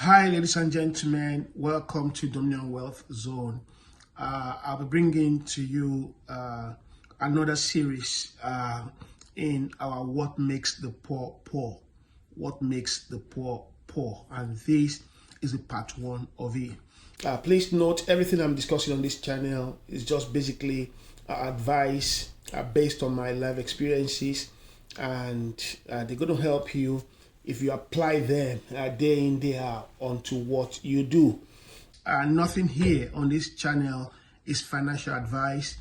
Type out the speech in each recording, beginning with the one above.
Hi, ladies and gentlemen. Welcome to Dominion Wealth Zone. I'll be bringing to you another series in our What Makes the Poor Poor. What Makes the Poor Poor. And this is the part one of it. Please note everything I'm discussing on this channel is just basically advice based on my life experiences, and they're going to help you if you apply them day in, day out onto what you do. Nothing here on this channel is financial advice.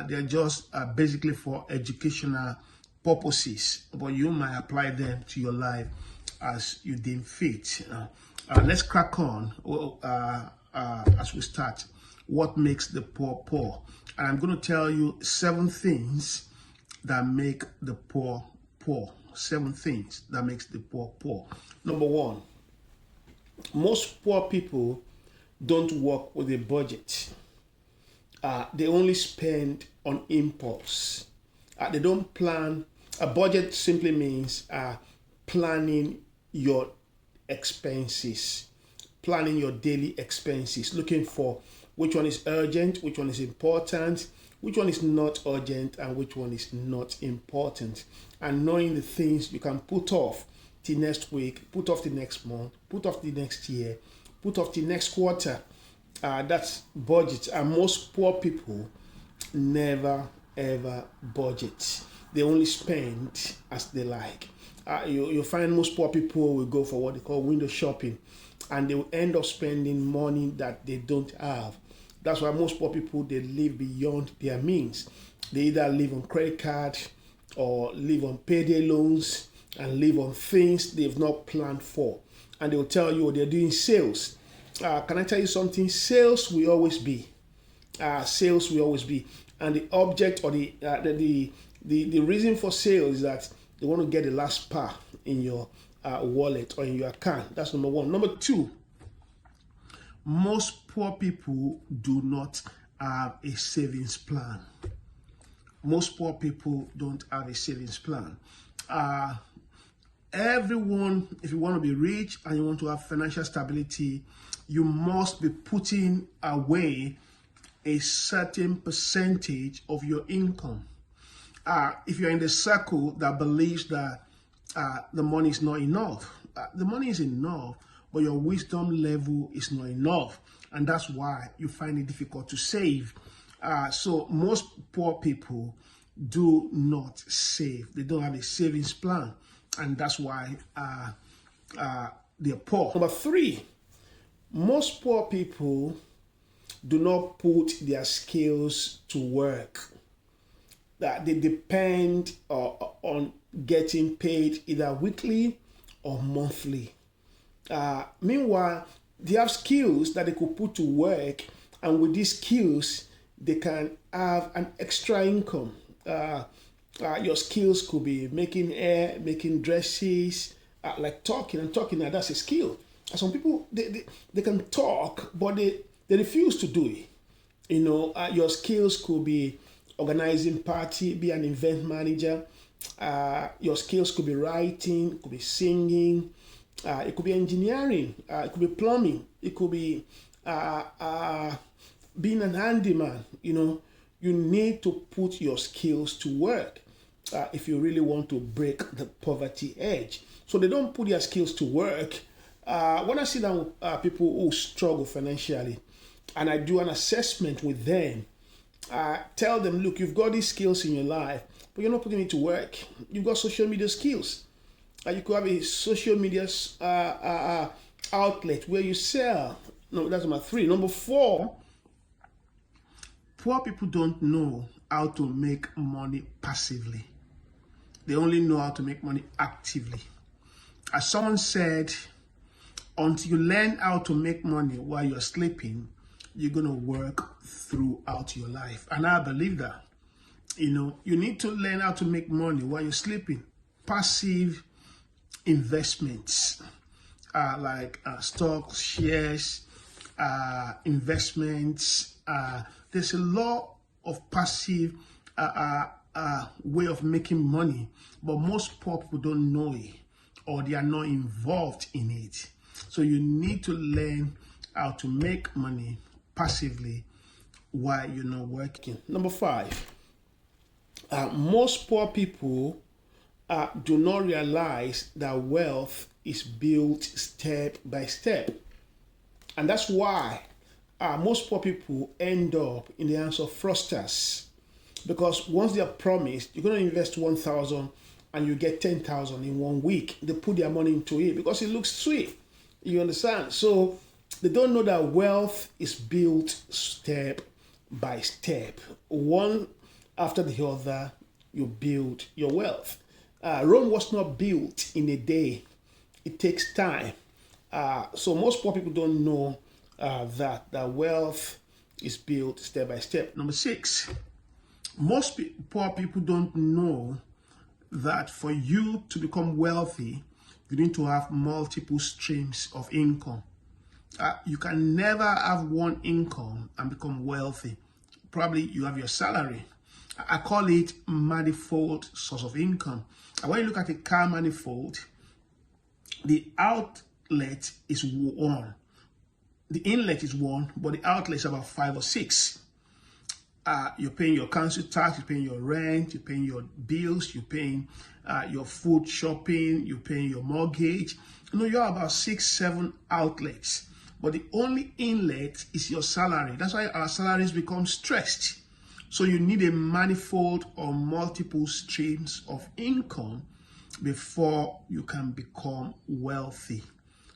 They're just basically for educational purposes, but you might apply them to your life as you deem fit. Let's crack on as we start. What makes the poor poor? And I'm going to tell you 7 things that make the poor poor. 7 things that makes the poor poor. Number 1, most poor people don't work with a budget. They only spend on impulse. They don't plan. A budget simply means planning your expenses, planning your daily expenses, looking for which one is urgent, which one is important, which one is not urgent, and which one is not important. And knowing the things you can put off till next week, put off the next month, put off the next year, put off the next quarter. That's budget. And most poor people never ever budget. They only spend as they like. You'll find most poor people will go for what they call window shopping, and they will end up spending money that they don't have. That's why most poor people, they live beyond their means. They either live on credit card or live on payday loans and live on things they've not planned for. And they'll tell you they're doing sales. Can I tell you something? Sales will always be. Sales will always be. And the object or the reason for sales is that they want to get the last part in your wallet or in your account. That's number 1. Number 2, most poor people do not have a savings plan. Most poor people don't have a savings plan. Everyone, if you want to be rich and you want to have financial stability, you must be putting away a certain percentage of your income. If you're in the circle that believes that the money is not enough, the money is enough, but your wisdom level is not enough. And that's why you find it difficult to save. So most poor people do not save. They don't have a savings plan. And that's why they're poor. Number 3, most poor people do not put their skills to work. That they depend on getting paid either weekly or monthly. Meanwhile, they have skills that they could put to work, and with these skills, they can have an extra income. Your skills could be making hair, making dresses, like talking. Now that's a skill. And some people, they can talk, but they refuse to do it. Your skills could be organizing party, be an event manager. Your skills could be writing, could be singing, it could be engineering, it could be plumbing, it could be being an handyman. You need to put your skills to work if you really want to break the poverty edge. So they don't put their skills to work. When I sit down with people who struggle financially, and I do an assessment with them, tell them, look, you've got these skills in your life, but you're not putting it to work. You've got social media skills. You could have a social media outlet where you sell. No, that's number 3. Number 4, poor people don't know how to make money passively. They only know how to make money actively. As someone said, until you learn how to make money while you're sleeping, you're going to work throughout your life. And I believe that. You need to learn how to make money while you're sleeping. Passive investments like stocks, shares, investments. There's a lot of passive way of making money, but most poor people don't know it, or they are not involved in it. So you need to learn how to make money passively while you're not working. Number 5, most poor people do not realize that wealth is built step by step. And that's why most poor people end up in the hands of fraudsters. Because once they are promised, you're going to invest 1,000 and you get 10,000 in 1 week. They put their money into it because it looks sweet. You understand? So they don't know that wealth is built step by step. One after the other, you build your wealth. Rome was not built in a day. It takes time. So most poor people don't know that wealth is built step by step. Number 6, most poor people don't know that for you to become wealthy, you need to have multiple streams of income. You can never have one income and become wealthy. Probably you have your salary. I call it manifold source of income. And when you look at a car manifold, the outlet is one. The inlet is one, but the outlet is about 5 or 6. You're paying your council tax, you're paying your rent, you're paying your bills, you're paying your food shopping, you're paying your mortgage. You have about 6, 7 outlets. But the only inlet is your salary. That's why our salaries become stressed. So you need a manifold or multiple streams of income before you can become wealthy.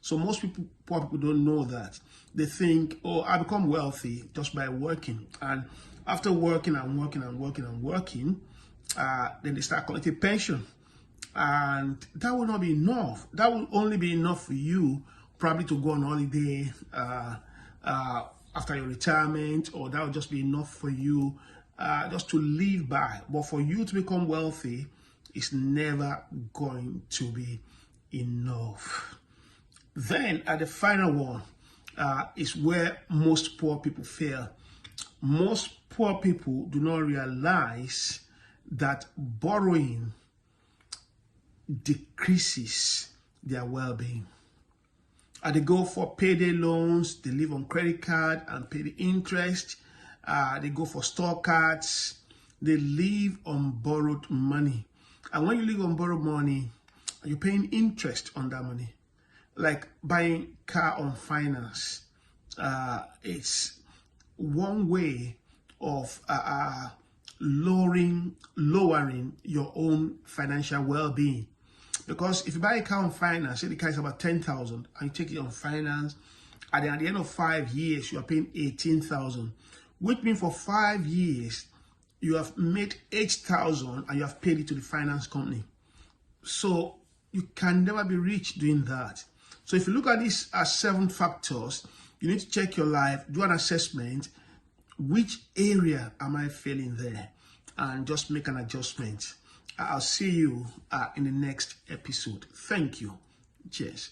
So most people, poor people, don't know that. They think, oh, I become wealthy just by working. And after working and working and working and working, then they start collecting pension. And that will not be enough. That will only be enough for you probably to go on holiday after your retirement, or that will just be enough for you just to live by. But for you to become wealthy, it's never going to be enough. Then the final one is where most poor people fail. Most poor people do not realize that borrowing decreases their well-being. They go for payday loans, they live on credit card and pay the interest. They go for store cards. They live on borrowed money. And when you live on borrowed money, you're paying interest on that money. Like buying car on finance. It's one way of lowering your own financial well-being. Because if you buy a car on finance, say the car is about 10,000 and you take it on finance, and then at the end of 5 years, you are paying 18,000, which means for 5 years, you have made 8,000 and you have paid it to the finance company. So you can never be rich doing that. So if you look at these as 7 factors, you need to check your life, do an assessment. Which area am I failing there? And just make an adjustment. I'll see you in the next episode. Thank you. Cheers.